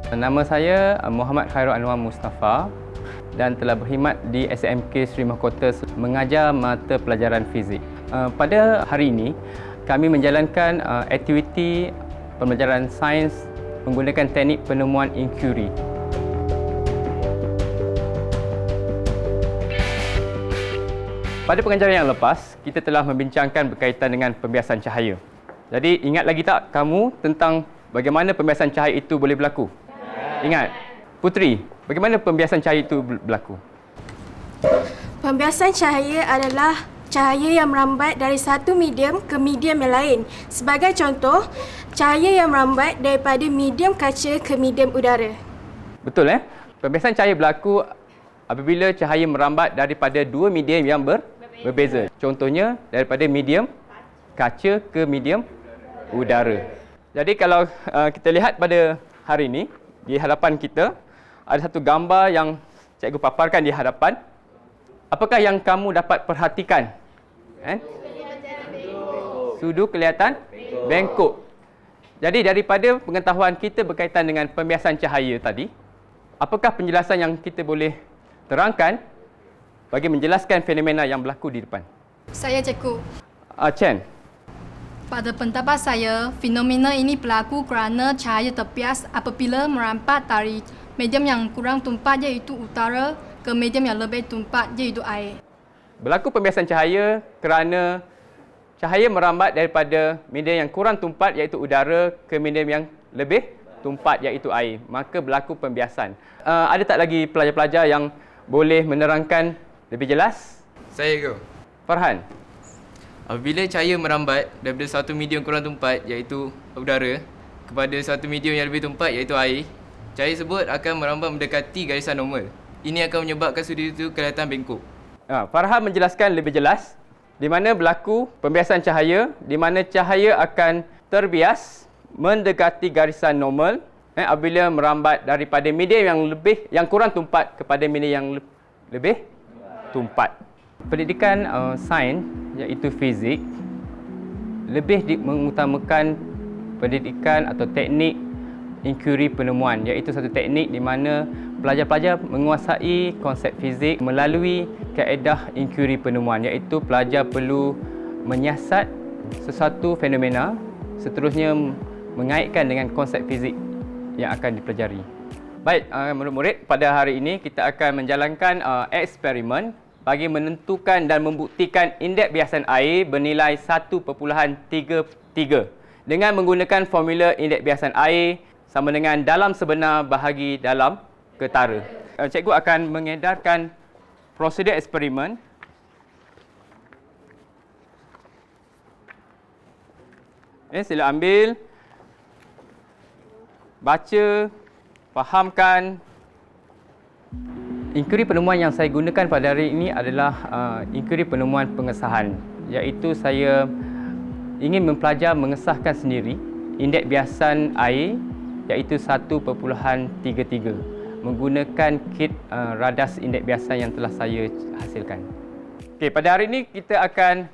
Nama saya Muhammad Khairul Anwar Mustafa dan telah berkhidmat di SMK Seri Mahkota mengajar mata pelajaran fizik. Pada hari ini, kami menjalankan aktiviti pembelajaran sains menggunakan teknik penemuan inkurie. Pada pengajaran yang lepas, kita telah membincangkan berkaitan dengan pembiasan cahaya. Jadi, ingat lagi tak kamu tentang bagaimana pembiasan cahaya itu boleh berlaku? Ingat. Putri, bagaimana pembiasan cahaya itu berlaku? Pembiasan cahaya adalah cahaya yang merambat dari satu medium ke medium yang lain. Sebagai contoh, cahaya yang merambat daripada medium kaca ke medium udara. Betul Pembiasan cahaya berlaku apabila cahaya merambat daripada dua medium yang berbeza. Contohnya daripada medium kaca ke medium udara. Jadi kalau kita lihat pada hari ini, di hadapan kita ada satu gambar yang cikgu paparkan di hadapan. Apakah yang kamu dapat perhatikan? Sudut kelihatan bengkok. Jadi daripada pengetahuan kita berkaitan dengan pembiasan cahaya tadi, apakah penjelasan yang kita boleh terangkan bagi menjelaskan fenomena yang berlaku di depan? Saya cikgu. Chen. Pada pendapat saya, fenomena ini berlaku kerana cahaya terbias apabila merambat dari medium yang kurang tumpat iaitu udara ke medium yang lebih tumpat iaitu air. Berlaku pembiasan cahaya kerana cahaya merambat daripada medium yang kurang tumpat iaitu udara ke medium yang lebih tumpat iaitu air. Maka berlaku pembiasan. Ada tak lagi pelajar-pelajar yang boleh menerangkan lebih jelas? Saya ke? Farhan. Apabila cahaya merambat daripada satu medium kurang tumpat iaitu udara kepada satu medium yang lebih tumpat iaitu air, cahaya tersebut akan merambat mendekati garisan normal. Ini akan menyebabkan sudut itu kelihatan bengkok. Farhan menjelaskan lebih jelas di mana berlaku pembiasan cahaya, di mana cahaya akan terbias mendekati garisan normal apabila merambat daripada medium yang kurang tumpat kepada medium yang lebih tumpat. Pendidikan sains iaitu fizik lebih mengutamakan pendidikan atau teknik inkurie penemuan, iaitu satu teknik di mana pelajar-pelajar menguasai konsep fizik melalui kaedah inkurie penemuan, iaitu pelajar perlu menyiasat sesuatu fenomena, seterusnya mengaitkan dengan konsep fizik yang akan dipelajari. Baik, murid-murid, pada hari ini kita akan menjalankan eksperimen bagi menentukan dan membuktikan indeks biasan air bernilai 1.33 dengan menggunakan formula indeks biasan air sama dengan dalam sebenar bahagi dalam ketara. Cikgu akan mengedarkan prosedur eksperimen. Sila ambil, baca, fahamkan. Inkurie penemuan yang saya gunakan pada hari ini adalah inkurie penemuan pengesahan, iaitu saya ingin mempelajar mengesahkan sendiri indeks biasan air iaitu 1.33 menggunakan kit radas indeks biasan yang telah saya hasilkan. Okey, pada hari ini kita akan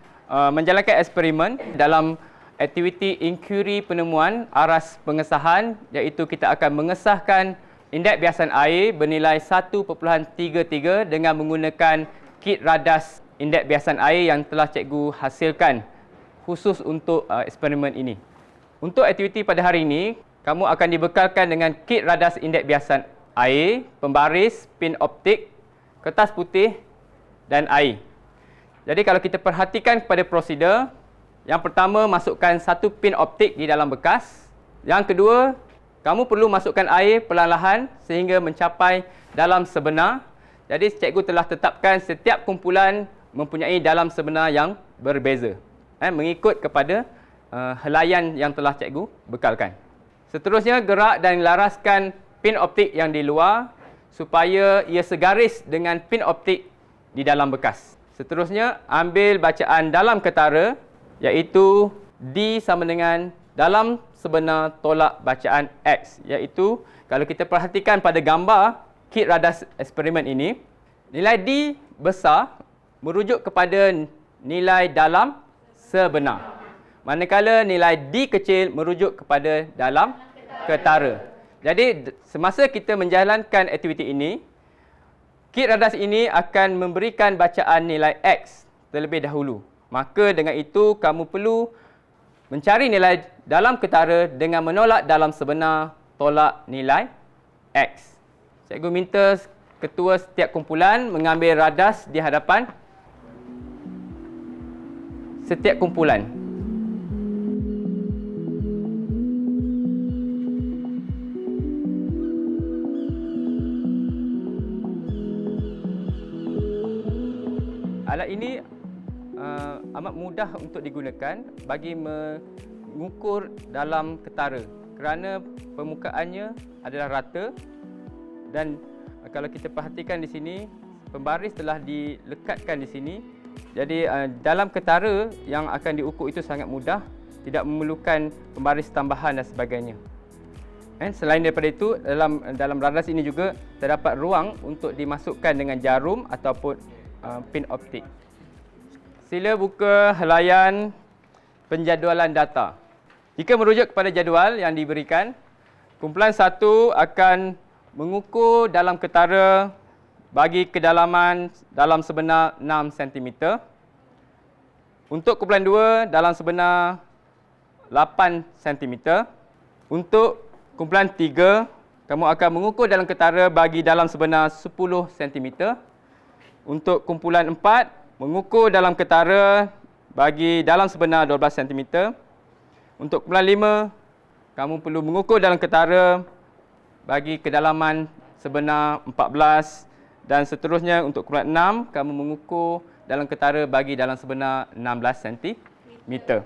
menjalankan eksperimen dalam aktiviti inkurie penemuan aras pengesahan, iaitu kita akan mengesahkan indeks biasan air bernilai 1.33 dengan menggunakan kit radas indeks biasan air yang telah cikgu hasilkan khusus untuk eksperimen ini. Untuk aktiviti pada hari ini, kamu akan dibekalkan dengan kit radas indeks biasan air, pembaris, pin optik, kertas putih dan air. Jadi kalau kita perhatikan kepada prosedur, yang pertama masukkan satu pin optik di dalam bekas. Yang kedua, kamu perlu masukkan air perlahan-lahan sehingga mencapai dalam sebenar. Jadi cikgu telah tetapkan setiap kumpulan mempunyai dalam sebenar yang berbeza, mengikut kepada helaian yang telah cikgu bekalkan. Seterusnya, gerak dan laraskan pin optik yang di luar supaya ia segaris dengan pin optik di dalam bekas. Seterusnya, ambil bacaan dalam ketara, iaitu D sama dengan dalam sebenar tolak bacaan X, iaitu kalau kita perhatikan pada gambar kit radas eksperimen ini, nilai D besar merujuk kepada nilai dalam sebenar, manakala nilai D kecil merujuk kepada dalam ketara. Jadi semasa kita menjalankan aktiviti ini, kit radas ini akan memberikan bacaan nilai X terlebih dahulu. Maka dengan itu kamu perlu mencari nilai dalam ketara dengan menolak dalam sebenar tolak nilai X. Cikgu minta ketua setiap kumpulan mengambil radas di hadapan setiap kumpulan. Alat ini amat mudah untuk digunakan bagi mengukur dalam ketara kerana permukaannya adalah rata dan kalau kita perhatikan di sini, pembaris telah dilekatkan di sini. Jadi dalam ketara yang akan diukur itu sangat mudah, tidak memerlukan pembaris tambahan dan sebagainya. Selain daripada itu, dalam radas ini juga terdapat ruang untuk dimasukkan dengan jarum ataupun pin optik. Sila buka helaian penjadualan data. Jika merujuk kepada jadual yang diberikan, kumpulan 1 akan mengukur dalam ketara bagi kedalaman dalam sebenar 6 cm. Untuk kumpulan 2 dalam sebenar 8 cm. Untuk kumpulan 3, kamu akan mengukur dalam ketara bagi dalam sebenar 10 cm. Untuk kumpulan 4, mengukur dalam ketara bagi dalam sebenar 12 cm. Untuk kumpulan 5, kamu perlu mengukur dalam ketara bagi kedalaman sebenar 14 dan seterusnya. Untuk kumpulan 6, kamu mengukur dalam ketara bagi dalam sebenar 16 cm.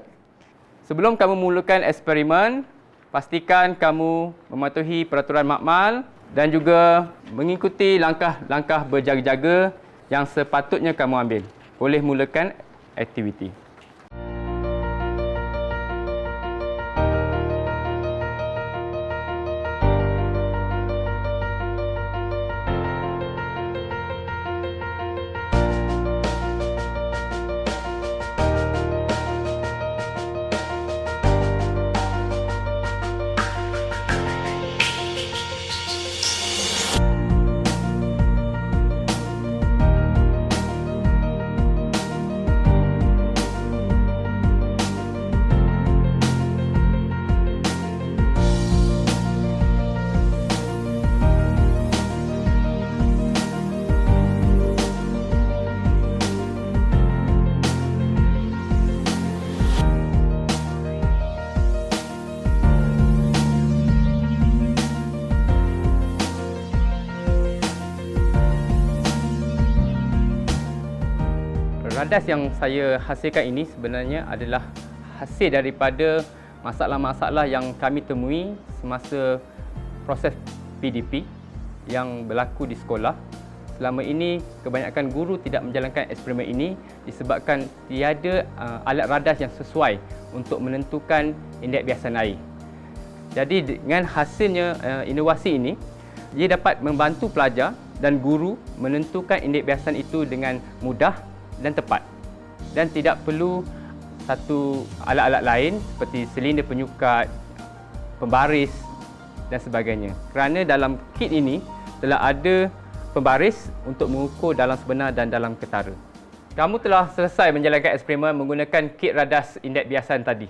Sebelum kamu mulakan eksperimen, pastikan kamu mematuhi peraturan makmal dan juga mengikuti langkah-langkah berjaga-jaga yang sepatutnya kamu ambil. Boleh mulakan aktiviti. Radas yang saya hasilkan ini sebenarnya adalah hasil daripada masalah-masalah yang kami temui semasa proses PDP yang berlaku di sekolah. Selama ini kebanyakan guru tidak menjalankan eksperimen ini disebabkan tiada alat radas yang sesuai untuk menentukan indeks biasan air. Jadi dengan hasilnya inovasi ini, ia dapat membantu pelajar dan guru menentukan indeks biasan itu dengan mudah dan tepat dan tidak perlu satu alat-alat lain seperti silinder penyukat, pembaris dan sebagainya. Kerana dalam kit ini telah ada pembaris untuk mengukur dalam sebenar dan dalam ketara. Kamu telah selesai menjalankan eksperimen menggunakan kit radas indeks biasan tadi.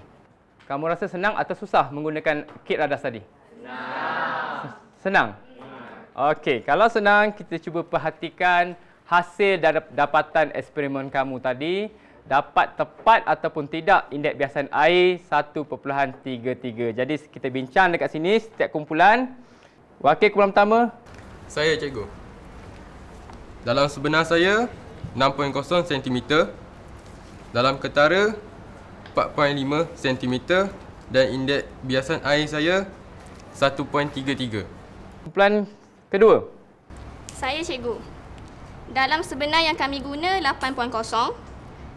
Kamu rasa senang atau susah menggunakan kit radas tadi? Senang. Okey, kalau senang kita cuba perhatikan hasil dapatan eksperimen kamu tadi. Dapat tepat ataupun tidak indeks biasan air 1.33. Jadi kita bincang dekat sini setiap kumpulan. Wakil kumpulan pertama. Saya cikgu. Dalam sebenar saya 6.0 cm. Dalam ketara 4.5 cm dan indeks biasan air saya 1.33. Kumpulan kedua. Saya cikgu. Dalam sebenar yang kami guna 8.0,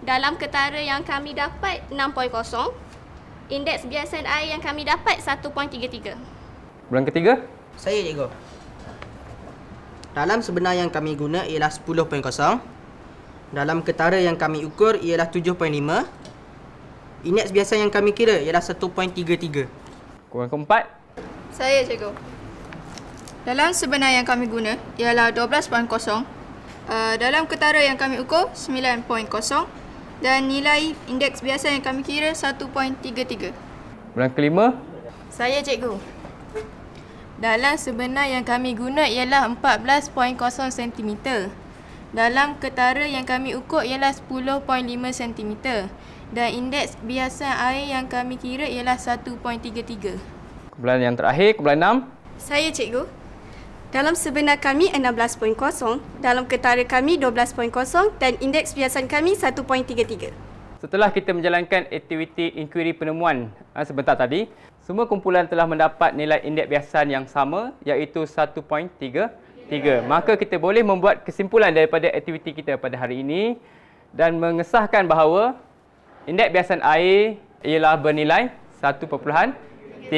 dalam ketara yang kami dapat 6.0, indeks biasan air yang kami dapat 1.33. Kumpulan ketiga. Saya cikgu. Dalam sebenar yang kami guna ialah 10.0. Dalam ketara yang kami ukur ialah 7.5. Indeks biasan yang kami kira ialah 1.33. Kumpulan keempat. Saya cikgu. Dalam sebenar yang kami guna ialah 12.0, dalam ketara yang kami ukur 9.0 dan nilai indeks biasa yang kami kira 1.33. Soalan kelima. Saya cikgu. Dalam sebenar yang kami guna ialah 14.0 cm. Dalam ketara yang kami ukur ialah 10.5 cm. Dan indeks biasa air yang kami kira ialah 1.33. Kumpulan yang terakhir, kumpulan 6. Saya cikgu. Dalam sebenar kami 16.0, dalam ketara kami 12.0 dan indeks biasa kami 1.33. Setelah kita menjalankan aktiviti inkuiri penemuan sebentar tadi, semua kumpulan telah mendapat nilai indeks biasan yang sama iaitu 1.33. Maka kita boleh membuat kesimpulan daripada aktiviti kita pada hari ini dan mengesahkan bahawa indeks biasan air ialah bernilai 1.33.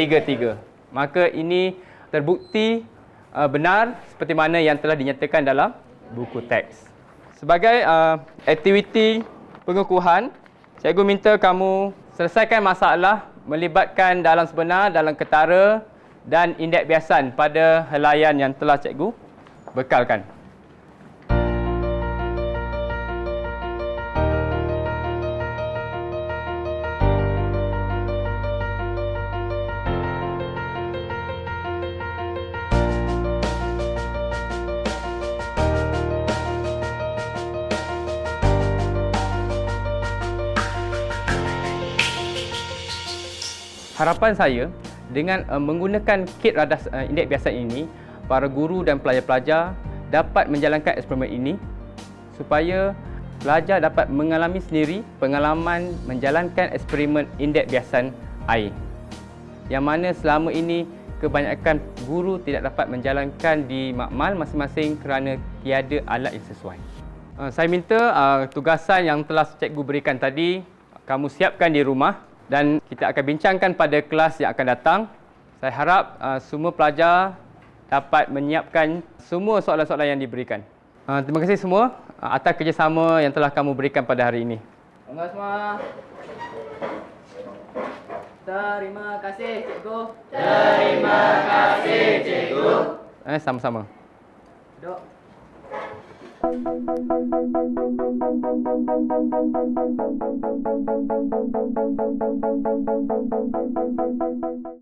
Maka ini terbukti benar seperti mana yang telah dinyatakan dalam buku teks. Sebagai aktiviti pengukuhan, cikgu minta kamu selesaikan masalah melibatkan dalam sebenar, dalam ketara dan indeks biasan pada helaian yang telah cikgu bekalkan. Harapan saya dengan menggunakan kit radas indeks biasan ini, para guru dan pelajar-pelajar dapat menjalankan eksperimen ini supaya pelajar dapat mengalami sendiri pengalaman menjalankan eksperimen indeks biasan air. Yang mana selama ini kebanyakan guru tidak dapat menjalankan di makmal masing-masing kerana tiada alat yang sesuai. Saya minta tugasan yang telah cikgu berikan tadi kamu siapkan di rumah dan kita akan bincangkan pada kelas yang akan datang. Saya harap semua pelajar dapat menyiapkan semua soalan-soalan yang diberikan. Terima kasih semua atas kerjasama yang telah kamu berikan pada hari ini. Bangga semua. Terima kasih cikgu. Terima kasih cikgu. Sama-sama. Duduk.